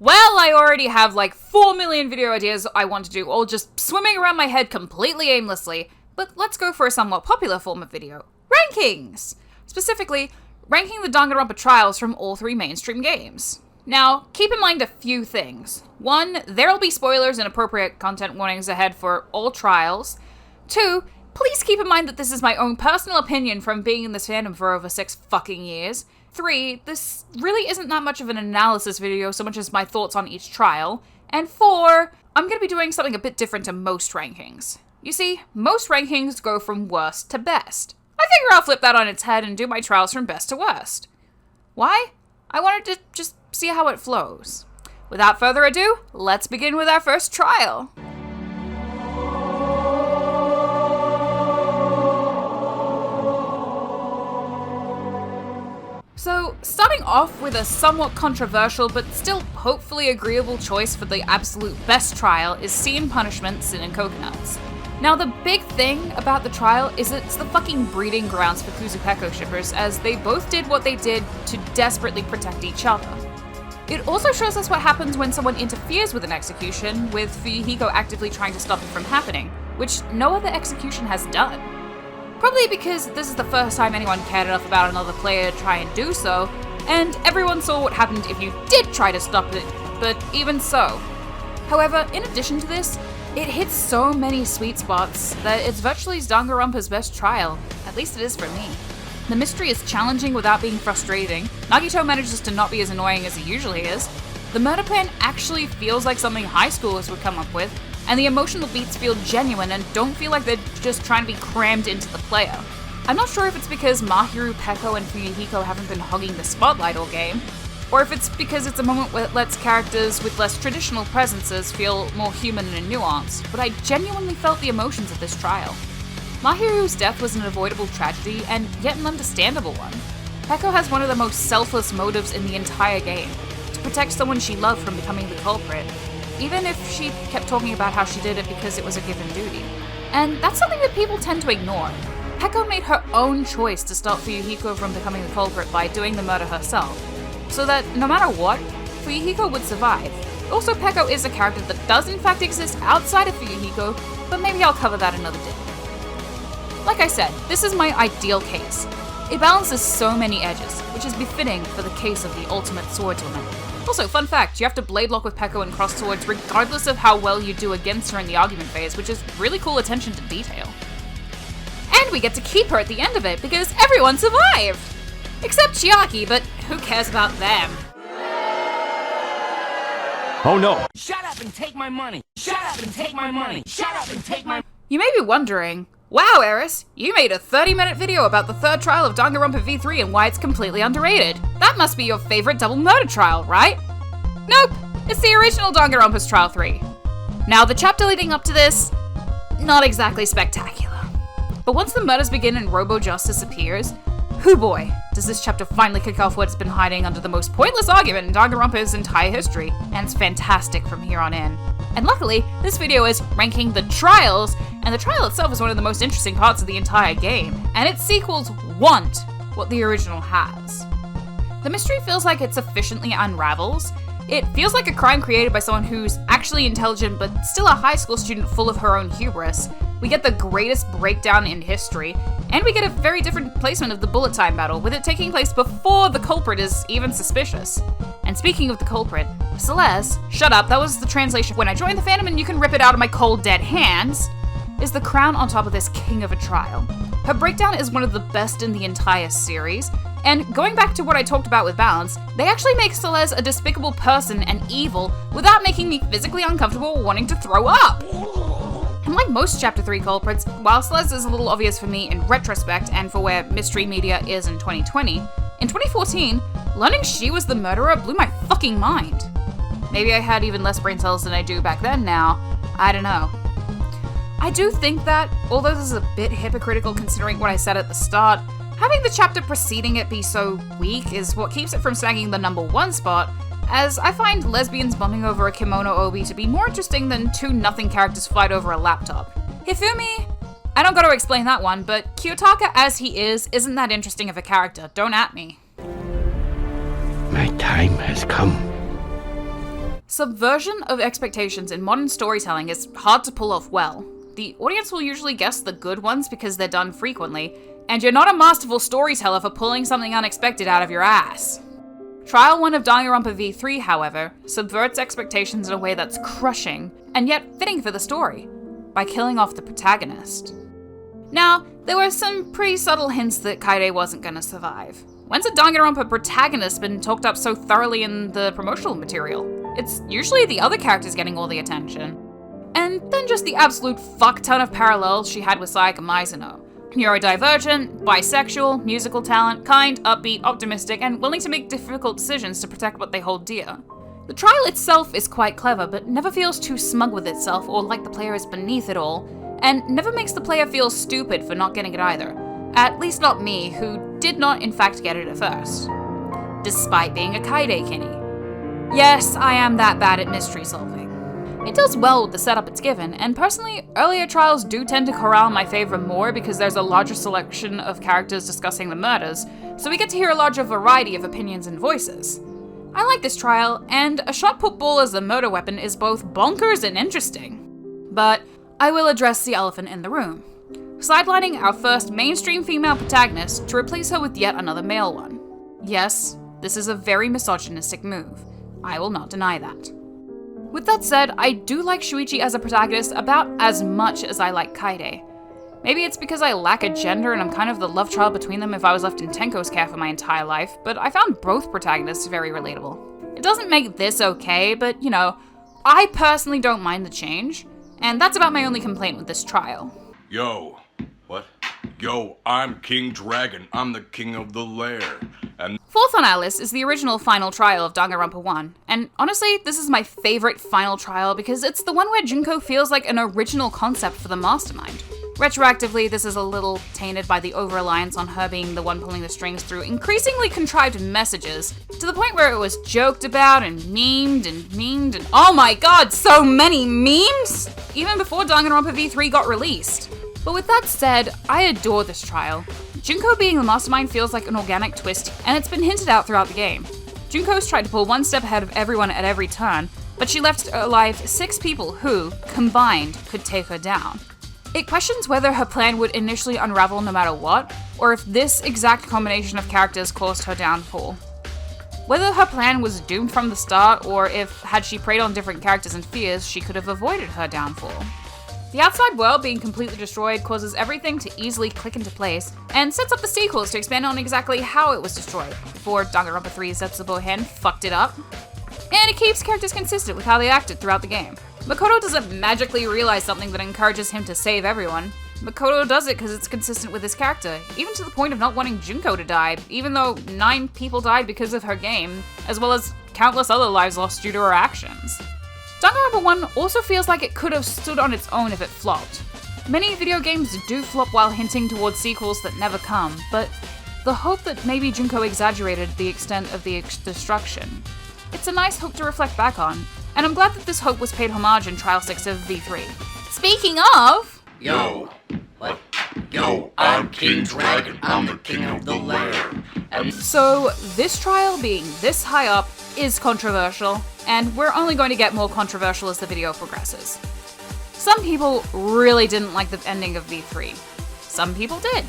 Well, I already have like 4 million video ideas I want to do, all just swimming around my head completely aimlessly. But let's go for a somewhat popular form of video. Rankings! Specifically, ranking the Danganronpa trials from all 3 mainstream games. Now, keep in mind a few things. 1, there'll be spoilers and appropriate content warnings ahead for all trials. 2, please keep in mind that this is my own personal opinion from being in this fandom for over 6 fucking years. 3, this really isn't that much of an analysis video so much as my thoughts on each trial. And 4, I'm going to be doing something a bit different to most rankings. You see, most rankings go from worst to best. I figure I'll flip that on its head and do my trials from best to worst. Why? I wanted to just see how it flows. Without further ado, let's begin with our first trial. So, starting off with a somewhat controversial but still hopefully agreeable choice for the absolute best trial is Scene Punishment, Sin and Coconuts. Now, the big thing about the trial is it's the fucking breeding grounds for Kuzu-Peko shippers, as they both did what they did to desperately protect each other. It also shows us what happens when someone interferes with an execution, with Fuyuhiko actively trying to stop it from happening, which no other execution has done. Probably because this is the first time anyone cared enough about another player to try and do so, and everyone saw what happened if you did try to stop it, but even so. However, in addition to this, it hits so many sweet spots that it's virtually Danganronpa's best trial, at least it is for me. The mystery is challenging without being frustrating, Nagito manages to not be as annoying as he usually is, the murder plan actually feels like something high schoolers would come up with, and the emotional beats feel genuine and don't feel like they're just trying to be crammed into the player. I'm not sure if it's because Mahiru, Peko, and Fuyuhiko haven't been hogging the spotlight all game, or if it's because it's a moment where it lets characters with less traditional presences feel more human and nuanced, but I genuinely felt the emotions of this trial. Mahiru's death was an avoidable tragedy, and yet an understandable one. Peko has one of the most selfless motives in the entire game, to protect someone she loved from becoming the culprit, even if she kept talking about how she did it because it was a given duty. And that's something that people tend to ignore. Peko made her own choice to stop Fuyuhiko from becoming the culprit by doing the murder herself, so that no matter what, Fuyuhiko would survive. Also, Peko is a character that does in fact exist outside of Fuyuhiko, but maybe I'll cover that another day. Like I said, this is my ideal case. It balances so many edges, which is befitting for the case of the ultimate swordswoman. Also, fun fact, you have to blade lock with Peko and cross swords regardless of how well you do against her in the argument phase, which is really cool attention to detail. And we get to keep her at the end of it, because everyone survived! Except Chiaki, but who cares about them? Oh no! Shut up and take my money! Shut up and take my money! Shut up and take my... You may be wondering, wow, Aeris, you made a 30-minute video about the third trial of Danganronpa V3 and why it's completely underrated. That must be your favorite double murder trial, right? Nope, it's the original Danganronpa's Trial 3. Now, the chapter leading up to this, not exactly spectacular. But once the murders begin and Robo-Justice appears, hoo boy, does this chapter finally kick off what's been hiding under the most pointless argument in Danganronpa's entire history, and it's fantastic from here on in. And luckily, this video is ranking the trials, and the trial itself is one of the most interesting parts of the entire game, and its sequels want what the original has. The mystery feels like it sufficiently unravels. It feels like a crime created by someone who's actually intelligent but still a high school student full of her own hubris. We get the greatest breakdown in history, and we get a very different placement of the bullet time battle, with it taking place before the culprit is even suspicious. And speaking of the culprit, Celeste, shut up, that was the translation when I joined the fandom and you can rip it out of my cold dead hands, is the crown on top of this king of a trial. Her breakdown is one of the best in the entire series, and going back to what I talked about with balance, they actually make Celeste a despicable person and evil without making me physically uncomfortable wanting to throw up. And like most Chapter 3 culprits, while Celeste is a little obvious for me in retrospect and for where mystery media is in 2020, in 2014, learning she was the murderer blew my fucking mind. Maybe I had even less brain cells than I do back then now, I don't know. I do think that, although this is a bit hypocritical considering what I said at the start, having the chapter preceding it be so weak is what keeps it from snagging the #1 spot, as I find lesbians bonding over a kimono obi to be more interesting than two nothing characters fight over a laptop. Hifumi? I don't gotta explain that one, but Kiyotaka as he is isn't that interesting of a character, don't at me. My time has come. Subversion of expectations in modern storytelling is hard to pull off well. The audience will usually guess the good ones because they're done frequently, and you're not a masterful storyteller for pulling something unexpected out of your ass. Trial 1 of Danganronpa V3, however, subverts expectations in a way that's crushing, and yet fitting for the story, by killing off the protagonist. Now, there were some pretty subtle hints that Kaede wasn't gonna survive. When's a Danganronpa protagonist been talked up so thoroughly in the promotional material? It's usually the other characters getting all the attention. And then just the absolute fuck ton of parallels she had with Sayaka Mizuno. Neurodivergent, bisexual, musical talent, kind, upbeat, optimistic, and willing to make difficult decisions to protect what they hold dear. The trial itself is quite clever, but never feels too smug with itself or like the player is beneath it all, and never makes the player feel stupid for not getting it either. At least not me, who did not in fact get it at first. Despite being a kaede kinny. Yes, I am that bad at mystery solving. It does well with the setup it's given, and personally, earlier trials do tend to corral in my favor more because there's a larger selection of characters discussing the murders, so we get to hear a larger variety of opinions and voices. I like this trial, and a shot put ball as the murder weapon is both bonkers and interesting. But I will address the elephant in the room. Sidelining our first mainstream female protagonist to replace her with yet another male one. Yes, this is a very misogynistic move. I will not deny that. With that said, I do like Shuichi as a protagonist about as much as I like Kaede. Maybe it's because I lack a gender and I'm kind of the love child between them if I was left in Tenko's care for my entire life, but I found both protagonists very relatable. It doesn't make this okay, but you know, I personally don't mind the change, and that's about my only complaint with this trial. Yo, what? Yo, I'm King Dragon. I'm the king of the lair. And fourth on our list is the original final trial of Danganronpa 1, and honestly, this is my favorite final trial because it's the one where Junko feels like an original concept for the mastermind. Retroactively, this is a little tainted by the over-reliance on her being the one pulling the strings through increasingly contrived messages, to the point where it was joked about and memed and oh my god, so many memes! Even before Danganronpa V3 got released. But with that said, I adore this trial. Junko being the mastermind feels like an organic twist, and it's been hinted out throughout the game. Junko's tried to pull one step ahead of everyone at every turn, but she left alive 6 people who, combined, could take her down. It questions whether her plan would initially unravel no matter what, or if this exact combination of characters caused her downfall. Whether her plan was doomed from the start, or if, had she preyed on different characters and fears, she could have avoided her downfall. The outside world being completely destroyed causes everything to easily click into place, and sets up the sequels to expand on exactly how it was destroyed, before Danganronpa 3 Setsubo-hen fucked it up. And it keeps characters consistent with how they acted throughout the game. Makoto doesn't magically realize something that encourages him to save everyone. Makoto does it because it's consistent with his character, even to the point of not wanting Junko to die, even though 9 people died because of her game, as well as countless other lives lost due to her actions. Danganronpa 1 also feels like it could have stood on its own if it flopped. Many video games do flop while hinting towards sequels that never come, but the hope that maybe Junko exaggerated the extent of the destruction. It's a nice hope to reflect back on, and I'm glad that this hope was paid homage in Trial 6 of V3. Speaking of... Yo, what? Yo, I'm King Dragon. I'm the king of the lair. So, this trial being this high up is controversial, and we're only going to get more controversial as the video progresses. Some people really didn't like the ending of V3. Some people did.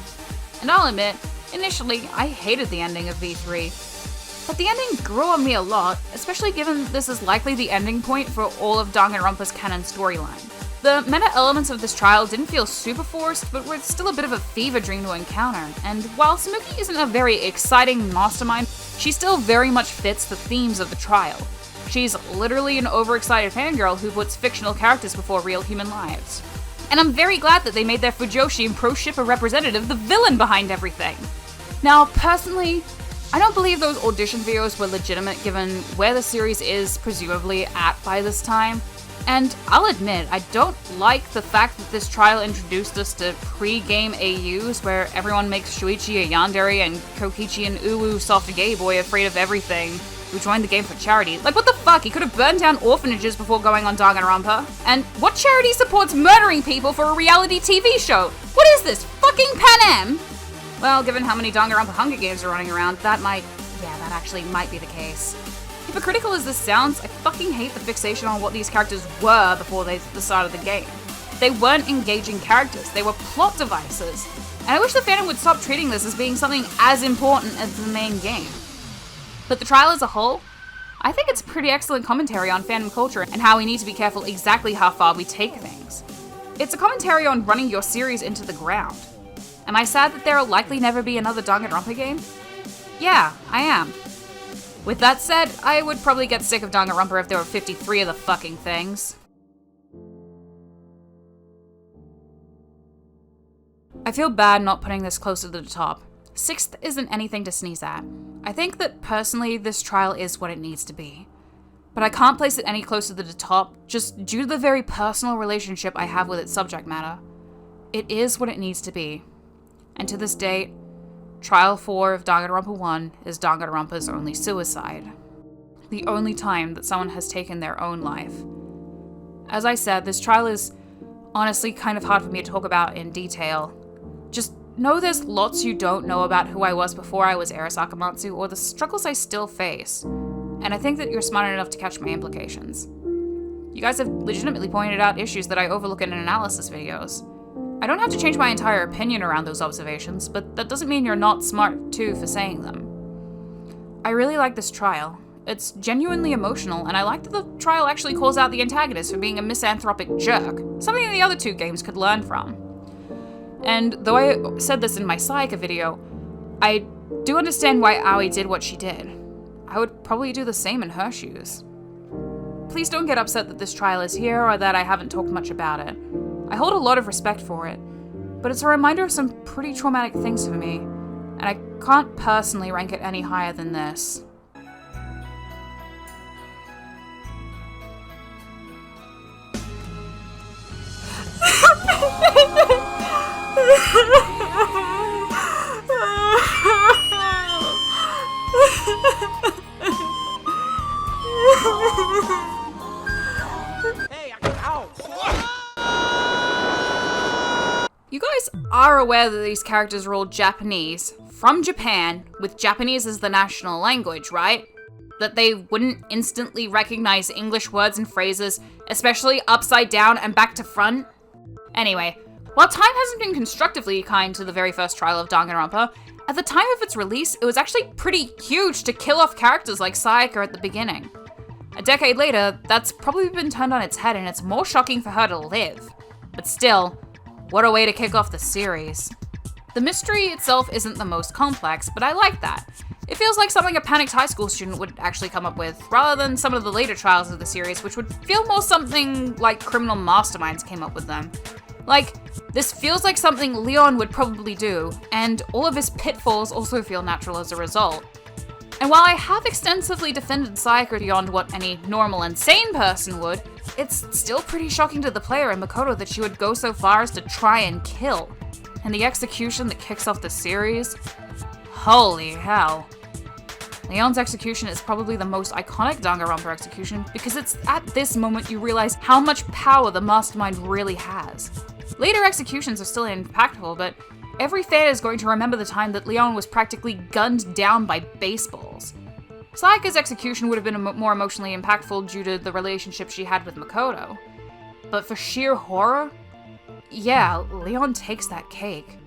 And I'll admit, initially, I hated the ending of V3. But the ending grew on me a lot, especially given this is likely the ending point for all of Danganronpa's canon storyline. The meta elements of this trial didn't feel super forced, but were still a bit of a fever dream to encounter, and while Samuki isn't a very exciting mastermind, she still very much fits the themes of the trial. She's literally an overexcited fangirl who puts fictional characters before real human lives. And I'm very glad that they made their Fujoshi and pro-shipper representative the villain behind everything. Now, personally, I don't believe those audition videos were legitimate given where the series is presumably at by this time. And I'll admit, I don't like the fact that this trial introduced us to pre-game AUs where everyone makes Shuichi a yandere and Kokichi an uwu soft gay boy afraid of everything who joined the game for charity. Like, what the fuck? He could have burned down orphanages before going on Danganronpa. And what charity supports murdering people for a reality TV show? What is this, fucking Pan Am? Well, given how many Danganronpa Hunger Games are running around, that actually might be the case. Hypocritical as this sounds, I fucking hate the fixation on what these characters were before the start of the game. They weren't engaging characters, they were plot devices. And I wish the fandom would stop treating this as being something as important as the main game. But the trial as a whole, I think it's a pretty excellent commentary on fandom culture and how we need to be careful exactly how far we take things. It's a commentary on running your series into the ground. Am I sad that there will likely never be another Danganronpa game? Yeah, I am. With that said, I would probably get sick of Danganronpa if there were 53 of the fucking things. I feel bad not putting this closer to the top. 6th isn't anything to sneeze at. I think that personally this trial is what it needs to be. But I can't place it any closer to the top just due to the very personal relationship I have with its subject matter. It is what it needs to be. And to this date, Trial 4 of Danganronpa 1 is Danganronpa's only suicide. The only time that someone has taken their own life. As I said, this trial is honestly kind of hard for me to talk about in detail. Just know there's lots you don't know about who I was before I was Aeris Akamatsu or the struggles I still face. And I think that you're smart enough to catch my implications. You guys have legitimately pointed out issues that I overlook in analysis videos. I don't have to change my entire opinion around those observations, but that doesn't mean you're not smart too for saying them. I really like this trial. It's genuinely emotional, and I like that the trial actually calls out the antagonist for being a misanthropic jerk, something the other two games could learn from. And though I said this in my Sayaka video, I do understand why Aoi did what she did. I would probably do the same in her shoes. Please don't get upset that this trial is here or that I haven't talked much about it. I hold a lot of respect for it, but it's a reminder of some pretty traumatic things for me, and I can't personally rank it any higher than this. You guys are aware that these characters are all Japanese, from Japan, with Japanese as the national language, right? That they wouldn't instantly recognize English words and phrases, especially upside down and back to front? Anyway, while time hasn't been constructively kind to the very first trial of Danganronpa, at the time of its release, it was actually pretty huge to kill off characters like Sayaka at the beginning. A decade later, that's probably been turned on its head and it's more shocking for her to live. But still, what a way to kick off the series. The mystery itself isn't the most complex, but I like that. It feels like something a panicked high school student would actually come up with, rather than some of the later trials of the series, which would feel more something like criminal masterminds came up with them. Like, this feels like something Leon would probably do, and all of his pitfalls also feel natural as a result. And while I have extensively defended Sayaka beyond what any normal and sane person would, it's still pretty shocking to the player and Makoto that she would go so far as to try and kill. And the execution that kicks off the series? Holy hell. Leon's execution is probably the most iconic Danganronpa execution because it's at this moment you realize how much power the mastermind really has. Later executions are still impactful, but every fan is going to remember the time that Leon was practically gunned down by baseballs. Sayaka's execution would have been more emotionally impactful due to the relationship she had with Makoto. But for sheer horror, yeah, Leon takes that cake.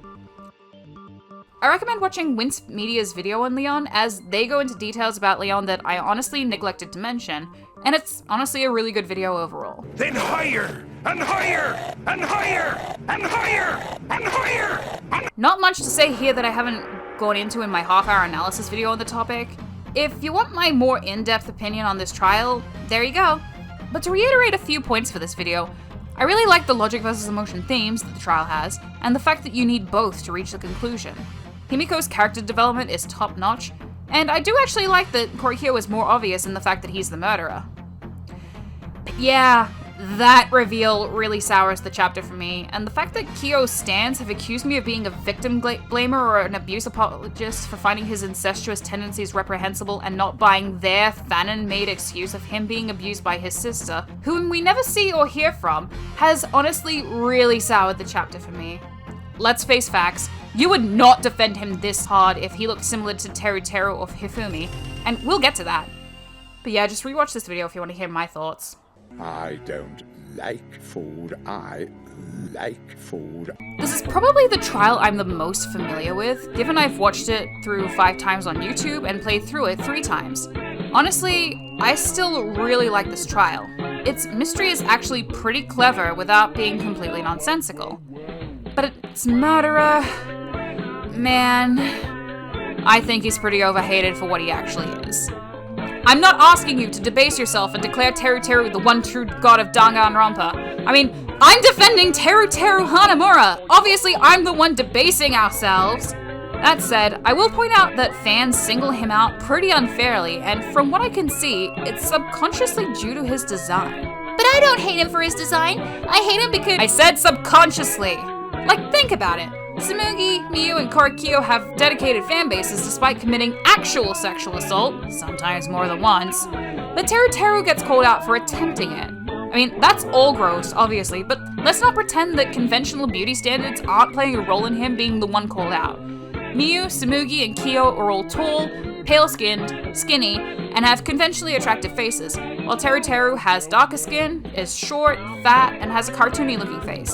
I recommend watching Wince Media's video on Leon, as they go into details about Leon that I honestly neglected to mention, and it's honestly a really good video overall. Then higher, and higher, and higher, and higher, and higher! Not much to say here that I haven't gone into in my half-hour analysis video on the topic. If you want my more in-depth opinion on this trial, there you go. But to reiterate a few points for this video, I really like the logic versus emotion themes that the trial has, and the fact that you need both to reach the conclusion. Himiko's character development is top-notch, and I do actually like that Korikyo is more obvious in the fact that he's the murderer. But yeah, that reveal really sours the chapter for me, and the fact that Kyo's stans have accused me of being a victim blamer or an abuse apologist for finding his incestuous tendencies reprehensible and not buying their fanon-made excuse of him being abused by his sister, whom we never see or hear from, has honestly really soured the chapter for me. Let's face facts, you would not defend him this hard if he looked similar to Teru Teru or Hifumi, and we'll get to that. But yeah, just rewatch this video if you want to hear my thoughts. I don't like food. I like food. This is probably the trial I'm the most familiar with, given I've watched it through 5 times on YouTube and played through it 3 times. Honestly, I still really like this trial. Its mystery is actually pretty clever without being completely nonsensical. But its murderer... man... I think he's pretty overhated for what he actually is. I'm not asking you to debase yourself and declare Teru the one true god of Danganronpa. I mean, I'm defending Teru Hanamura! Obviously, I'm the one debasing ourselves! That said, I will point out that fans single him out pretty unfairly, and from what I can see, it's subconsciously due to his design. But I don't hate him for his design. I hate him because— I said subconsciously! Like, think about it. Tsumugi, Miyu, and Korikyo have dedicated fan bases despite committing actual sexual assault, sometimes more than once. But Teru gets called out for attempting it. I mean, that's all gross, obviously, but let's not pretend that conventional beauty standards aren't playing a role in him being the one called out. Miyu, Tsumugi, and Kyo are all tall, pale-skinned, skinny, and have conventionally attractive faces, while Teru has darker skin, is short, fat, and has a cartoony-looking face.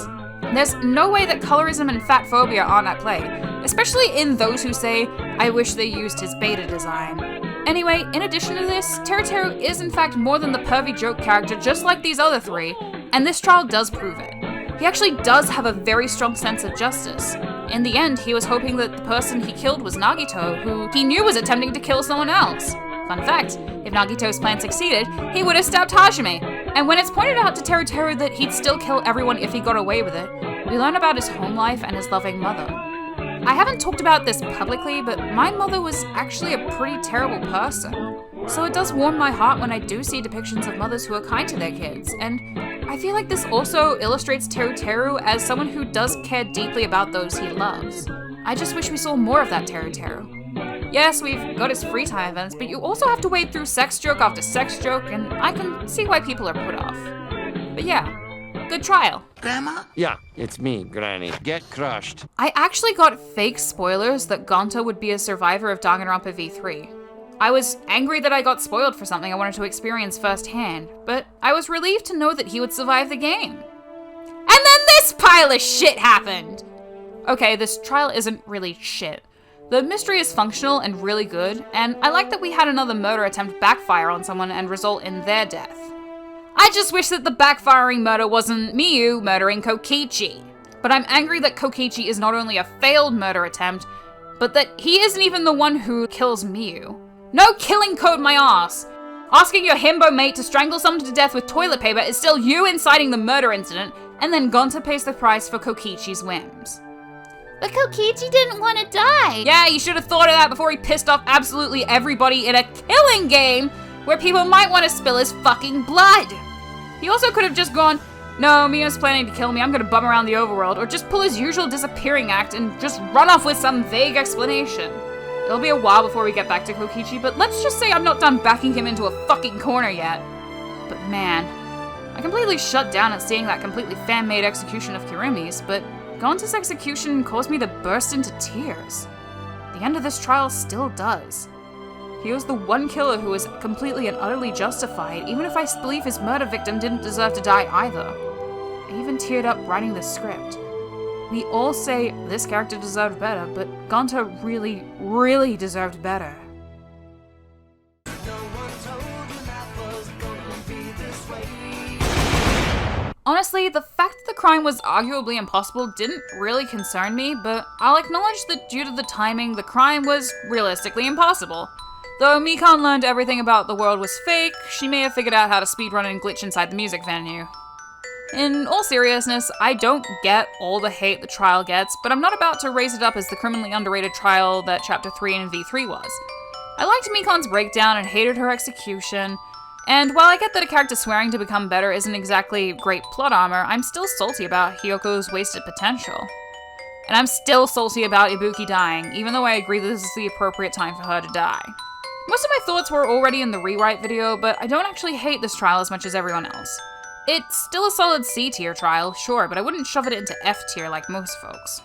There's no way that colorism and fat phobia aren't at play, especially in those who say, I wish they used his beta design. Anyway, in addition to this, Teru is in fact more than the pervy joke character just like these other 3, and this trial does prove it. He actually does have a very strong sense of justice. In the end, he was hoping that the person he killed was Nagito, who he knew was attempting to kill someone else. Fun fact, if Nagito's plan succeeded, he would have stabbed Hajime. And when it's pointed out to Teru that he'd still kill everyone if he got away with it, we learn about his home life and his loving mother. I haven't talked about this publicly, but my mother was actually a pretty terrible person. So it does warm my heart when I do see depictions of mothers who are kind to their kids, and I feel like this also illustrates Teru as someone who does care deeply about those he loves. I just wish we saw more of that Teru. Yes, we've got his free time events, but you also have to wade through sex joke after sex joke, and I can see why people are put off. But yeah, good trial. Grandma? Yeah, it's me, Granny. Get crushed. I actually got fake spoilers that Gonta would be a survivor of Danganronpa V3. I was angry that I got spoiled for something I wanted to experience firsthand, but I was relieved to know that he would survive the game. And then this pile of shit happened! Okay, this trial isn't really shit. The mystery is functional and really good, and I like that we had another murder attempt backfire on someone and result in their death. I just wish that the backfiring murder wasn't Miyu murdering Kokichi. But I'm angry that Kokichi is not only a failed murder attempt, but that he isn't even the one who kills Miyu. No killing code my ass! Asking your himbo mate to strangle someone to death with toilet paper is still you inciting the murder incident, and then Gonta pays the price for Kokichi's whims. But Kokichi didn't want to die! Yeah, you should have thought of that before he pissed off absolutely everybody in a killing game where people might want to spill his fucking blood! He also could have just gone, no, Mio's planning to kill me, I'm gonna bum around the overworld, or just pull his usual disappearing act and just run off with some vague explanation. It'll be a while before we get back to Kokichi, but let's just say I'm not done backing him into a fucking corner yet. But man, I completely shut down at seeing that completely fan-made execution of Kirumi's, but Gonta's execution caused me to burst into tears. The end of this trial still does. He was the one killer who was completely and utterly justified, even if I believe his murder victim didn't deserve to die either. I even teared up writing the script. We all say this character deserved better, but Gonta really, really deserved better. Honestly, the fact that the crime was arguably impossible didn't really concern me, but I'll acknowledge that due to the timing, the crime was realistically impossible. Though Mikan learned everything about the world was fake, she may have figured out how to speedrun and glitch inside the music venue. In all seriousness, I don't get all the hate the trial gets, but I'm not about to raise it up as the criminally underrated trial that Chapter 3 and V3 was. I liked Mikan's breakdown and hated her execution, and while I get that a character swearing to become better isn't exactly great plot armor, I'm still salty about Hyoko's wasted potential. And I'm still salty about Ibuki dying, even though I agree that this is the appropriate time for her to die. Most of my thoughts were already in the rewrite video, but I don't actually hate this trial as much as everyone else. It's still a solid C tier trial, sure, but I wouldn't shove it into F tier like most folks.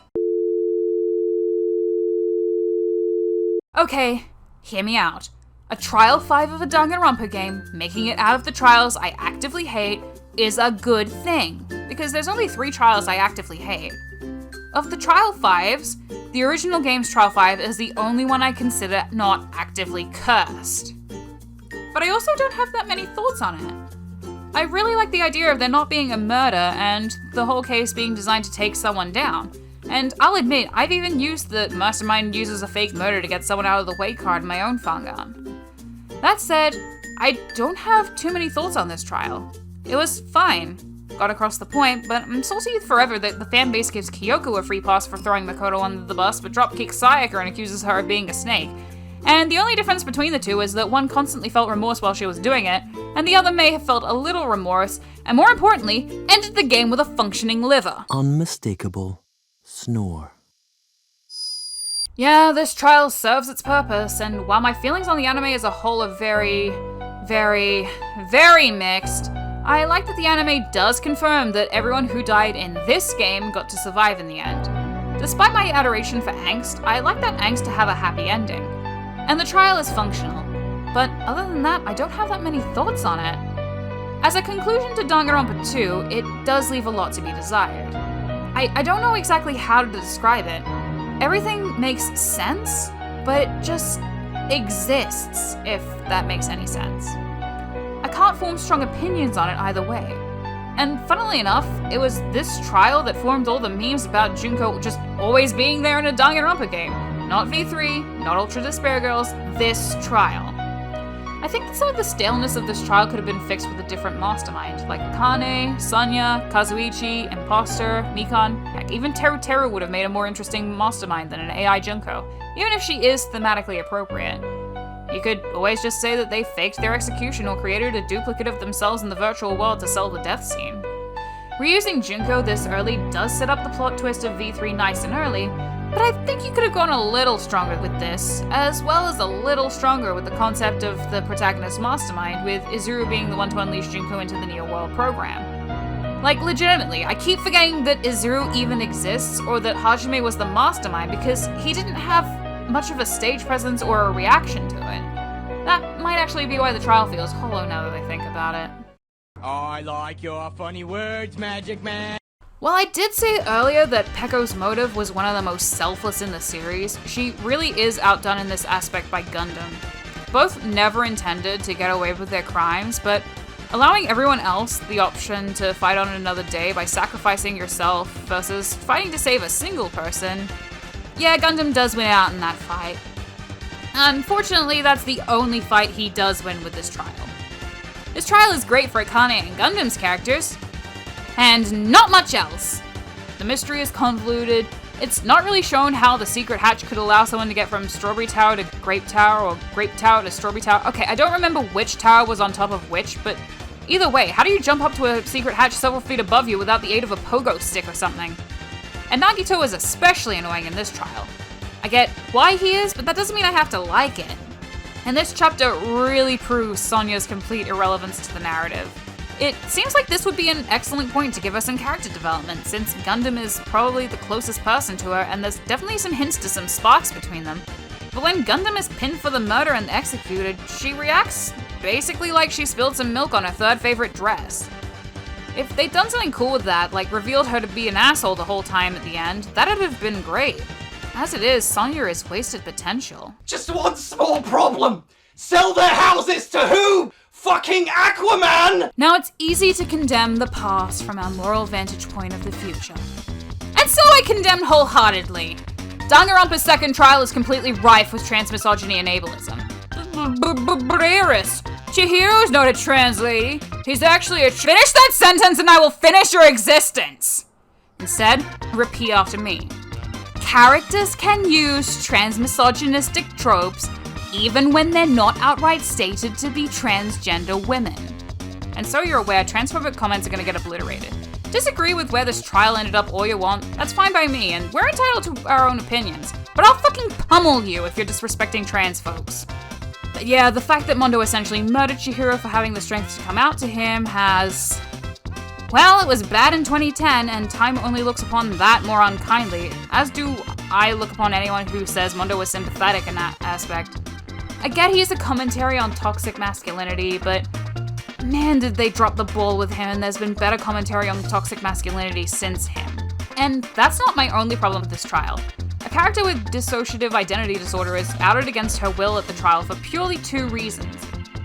Okay, hear me out. A Trial 5 of a Danganronpa game, making it out of the trials I actively hate, is a good thing, because there's only 3 trials I actively hate. Of the Trial 5s, the original game's Trial 5 is the only one I consider not actively cursed. But I also don't have that many thoughts on it. I really like the idea of there not being a murder and the whole case being designed to take someone down. And I'll admit, I've even used the mastermind uses a fake murder to get someone out of the way card in my own fandom. That said, I don't have too many thoughts on this trial. It was fine. Got across the point, but I'm salty forever that the fanbase gives Kyoko a free pass for throwing Makoto under the bus, but dropkicks Sayaka and accuses her of being a snake. And the only difference between the two is that one constantly felt remorse while she was doing it, and the other may have felt a little remorse, and more importantly, ended the game with a functioning liver. Unmistakable snore. Yeah, this trial serves its purpose, and while my feelings on the anime as a whole are very mixed, I like that the anime does confirm that everyone who died in this game got to survive in the end. Despite my adoration for angst, I like that angst to have a happy ending. And the trial is functional. But other than that, I don't have that many thoughts on it. As a conclusion to Danganronpa 2, it does leave a lot to be desired. I don't know exactly how to describe it. Everything makes sense, but it just exists, if that makes any sense. I can't form strong opinions on it either way. And funnily enough, it was this trial that formed all the memes about Junko just always being there in a Danganronpa game. Not V3, not Ultra Despair Girls, this trial. I think that some of the staleness of this trial could have been fixed with a different mastermind, like Akane, Sonya, Kazuichi, Imposter, Mikan. Heck, even Teru Teru would have made a more interesting mastermind than an AI Junko, even if she is thematically appropriate. You could always just say that they faked their execution or created a duplicate of themselves in the virtual world to sell the death scene. Reusing Junko this early does set up the plot twist of V3 nice and early, but I think you could have gone a little stronger with this, as well as a little stronger with the concept of the protagonist mastermind, with Izuru being the one to unleash Junko into the Neo World program. Like, legitimately, I keep forgetting that Izuru even exists, or that Hajime was the mastermind, because he didn't have much of a stage presence or a reaction to it. That might actually be why the trial feels hollow now that I think about it. I like your funny words, Magic Man. While I did say earlier that Pekko's motive was one of the most selfless in the series, she really is outdone in this aspect by Gundam. Both never intended to get away with their crimes, but allowing everyone else the option to fight on another day by sacrificing yourself versus fighting to save a single person, yeah, Gundam does win out in that fight. Unfortunately, that's the only fight he does win with this trial. This trial is great for Akane and Gundam's characters, and not much else. The mystery is convoluted. It's not really shown how the secret hatch could allow someone to get from Strawberry Tower to Grape Tower, or Grape Tower to Strawberry Tower. Okay, I don't remember which tower was on top of which, but either way, how do you jump up to a secret hatch several feet above you without the aid of a pogo stick or something? And Nagito is especially annoying in this trial. I get why he is, but that doesn't mean I have to like it. And this chapter really proves Sonya's complete irrelevance to the narrative. It seems like this would be an excellent point to give us some character development, since Gundam is probably the closest person to her, and there's definitely some hints to some sparks between them. But when Gundam is pinned for the murder and executed, she reacts basically like she spilled some milk on her third favorite dress. If they'd done something cool with that, like revealed her to be an asshole the whole time at the end, that'd have been great. As it is, Sonya is wasted potential. Just one small problem. Sell their houses to who? Fucking Aquaman! Now it's easy to condemn the past from our moral vantage point of the future. And so I condemn wholeheartedly. Danganronpa's second trial is completely rife with transmisogyny and ableism. But Aeris, Chihiro's not a trans lady. He's actually a Finish that sentence and I will finish your existence! Instead, repeat after me. Characters can use transmisogynistic tropes even when they're not outright stated to be transgender women. And so you're aware, transphobic comments are gonna get obliterated. Disagree with where this trial ended up all you want, that's fine by me, and we're entitled to our own opinions. But I'll fucking pummel you if you're disrespecting trans folks. But yeah, the fact that Mondo essentially murdered Chihiro for having the strength to come out to him has... Well, it was bad in 2010, and time only looks upon that more unkindly, as do I look upon anyone who says Mondo was sympathetic in that aspect. I get he's a commentary on toxic masculinity, but man, did they drop the ball with him, and there's been better commentary on toxic masculinity since him. And that's not my only problem with this trial. A character with dissociative identity disorder is outed against her will at the trial for purely two reasons.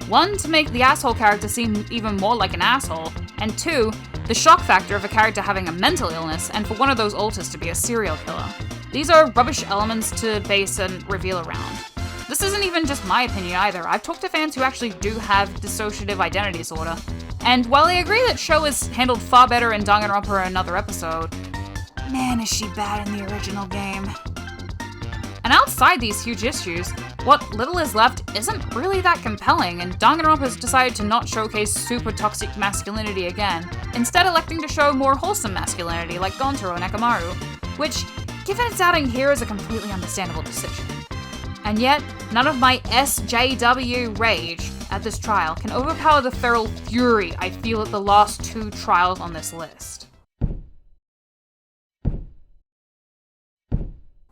One, to make the asshole character seem even more like an asshole, and two, the shock factor of a character having a mental illness and for one of those alters to be a serial killer. These are rubbish elements to base and reveal around. This isn't even just my opinion either. I've talked to fans who actually do have dissociative identity disorder, and while I agree that Sho is handled far better in Danganronpa Another Episode, man is she bad in the original game. And outside these huge issues, what little is left isn't really that compelling, and Danganronpa has decided to not showcase super toxic masculinity again, instead electing to show more wholesome masculinity like Gontaro and Akamaru, which, given its outing here, is a completely understandable decision. And yet, none of my SJW rage at this trial can overpower the feral fury I feel at the last two trials on this list.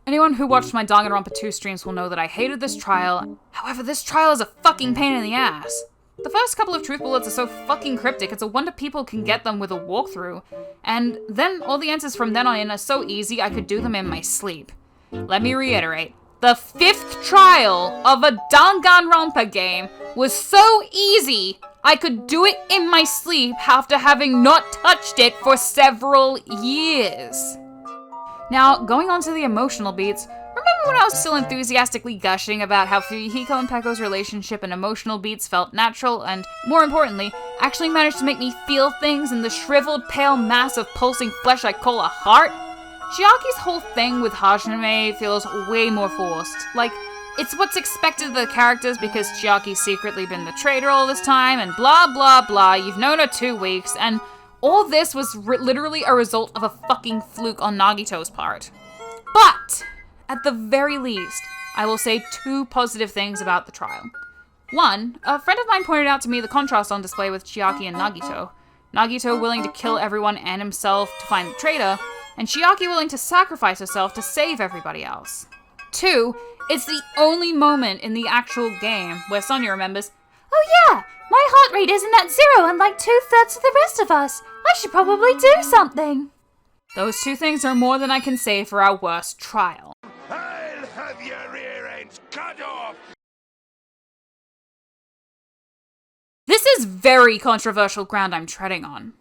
Anyone who watched my Danganronpa 2 streams will know that I hated this trial. However, this trial is a fucking pain in the ass. The first couple of truth bullets are so fucking cryptic, it's a wonder people can get them with a walkthrough. And then all the answers from then on in are so easy I could do them in my sleep. Let me reiterate. The 5th trial of a Danganronpa game was so easy I could do it in my sleep after having not touched it for several years. Now, going on to the emotional beats, remember when I was still enthusiastically gushing about how Fuyuhiko and Peko's relationship and emotional beats felt natural and, more importantly, actually managed to make me feel things in the shriveled pale mass of pulsing flesh I call a heart? Chiaki's whole thing with Hajime feels way more forced. Like, it's what's expected of the characters because Chiaki's secretly been the traitor all this time and blah blah blah, you've known her 2 weeks, and all this was literally a result of a fucking fluke on Nagito's part. But, at the very least, I will say 2 positive things about the trial. One, a friend of mine pointed out to me the contrast on display with Chiaki and Nagito. Nagito willing to kill everyone and himself to find the traitor, and Chiaki willing to sacrifice herself to save everybody else. 2, it's the only moment in the actual game where Sonya remembers, "Oh yeah, my heart rate isn't at 0 and like 2/3 of the rest of us. I should probably do something." Those 2 things are more than I can say for our worst trial. I'll have your ear ends cut off! This is very controversial ground I'm treading on.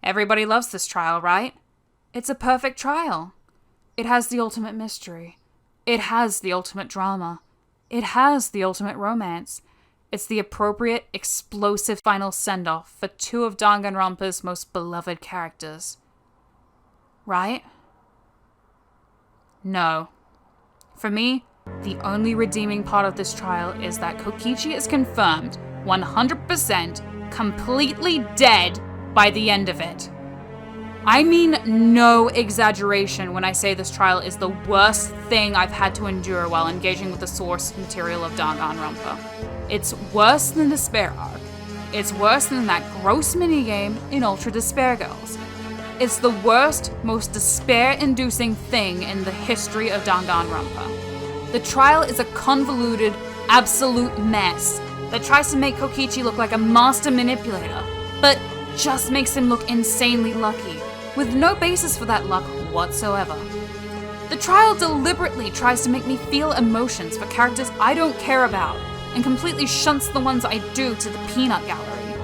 Everybody loves this trial, right? It's a perfect trial. It has the ultimate mystery. It has the ultimate drama. It has the ultimate romance. It's the appropriate, explosive final send-off for 2 of Danganronpa's most beloved characters. Right? No. For me, the only redeeming part of this trial is that Kokichi is confirmed 100% completely dead by the end of it. I mean no exaggeration when I say this trial is the worst thing I've had to endure while engaging with the source material of Danganronpa. It's worse than the Despair arc. It's worse than that gross minigame in Ultra Despair Girls. It's the worst, most despair-inducing thing in the history of Danganronpa. The trial is a convoluted, absolute mess that tries to make Kokichi look like a master manipulator, but just makes him look insanely lucky, with no basis for that luck whatsoever. The trial deliberately tries to make me feel emotions for characters I don't care about, and completely shunts the ones I do to the peanut gallery.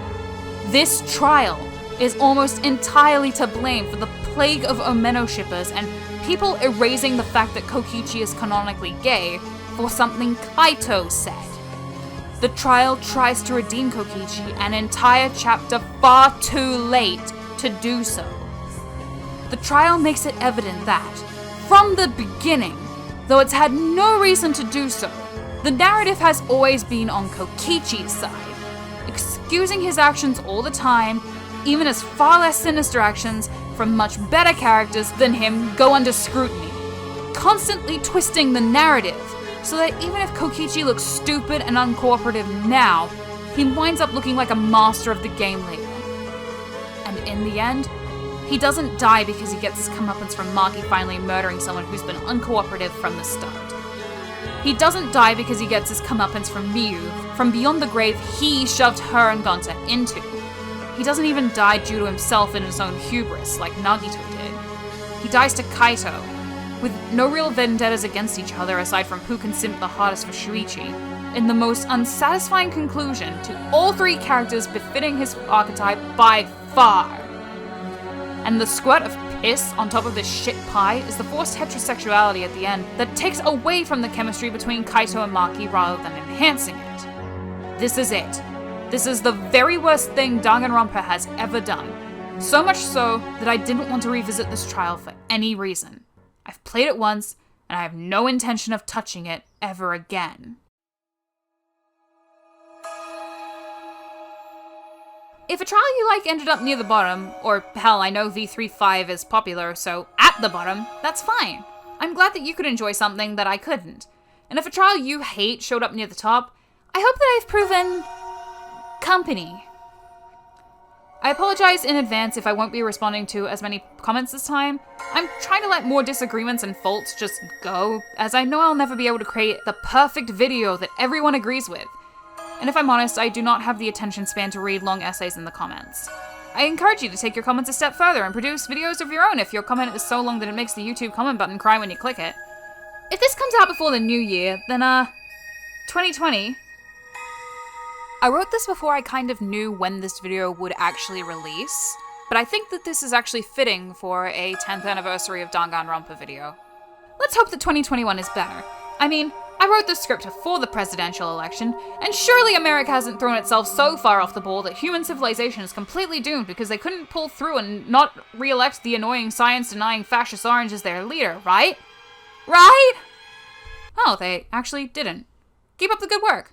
This trial is almost entirely to blame for the plague of Omeno shippers and people erasing the fact that Kokichi is canonically gay for something Kaito said. The trial tries to redeem Kokichi an entire chapter far too late to do so. The trial makes it evident that, from the beginning, though it's had no reason to do so, the narrative has always been on Kokichi's side, excusing his actions all the time, even as far less sinister actions from much better characters than him go under scrutiny, constantly twisting the narrative so that even if Kokichi looks stupid and uncooperative now, he winds up looking like a master of the game later. And in the end, he doesn't die because he gets his comeuppance from Maki finally murdering someone who's been uncooperative from the start. He doesn't die because he gets his comeuppance from Miyu, from beyond the grave he shoved her and Gonta into. He doesn't even die due to himself and his own hubris, like Nagito did. He dies to Kaito, with no real vendettas against each other aside from who can simp the hardest for Shuichi, in the most unsatisfying conclusion to all three characters befitting his archetype by far. And the squirt of piss on top of this shit pie is the forced heterosexuality at the end that takes away from the chemistry between Kaito and Maki rather than enhancing it. This is it. This is the very worst thing Danganronpa has ever done. So much so that I didn't want to revisit this trial for any reason. I've played it once, and I have no intention of touching it ever again. If a trial you like ended up near the bottom, or hell, I know V3.5 is popular, so at the bottom, that's fine. I'm glad that you could enjoy something that I couldn't. And if a trial you hate showed up near the top, I hope that I've proven company. I apologize in advance if I won't be responding to as many comments this time. I'm trying to let more disagreements and faults just go, as I know I'll never be able to create the perfect video that everyone agrees with. And if I'm honest, I do not have the attention span to read long essays in the comments. I encourage you to take your comments a step further and produce videos of your own if your comment is so long that it makes the YouTube comment button cry when you click it. If this comes out before the new year, then 2020. I wrote this before I kind of knew when this video would actually release, but I think that this is actually fitting for a 10th anniversary of Danganronpa video. Let's hope that 2021 is better. I mean, I wrote the script for the presidential election, and surely America hasn't thrown itself so far off the ball that human civilization is completely doomed because they couldn't pull through and not re-elect the annoying science-denying fascist orange as their leader, right? Right? Oh, they actually didn't. Keep up the good work.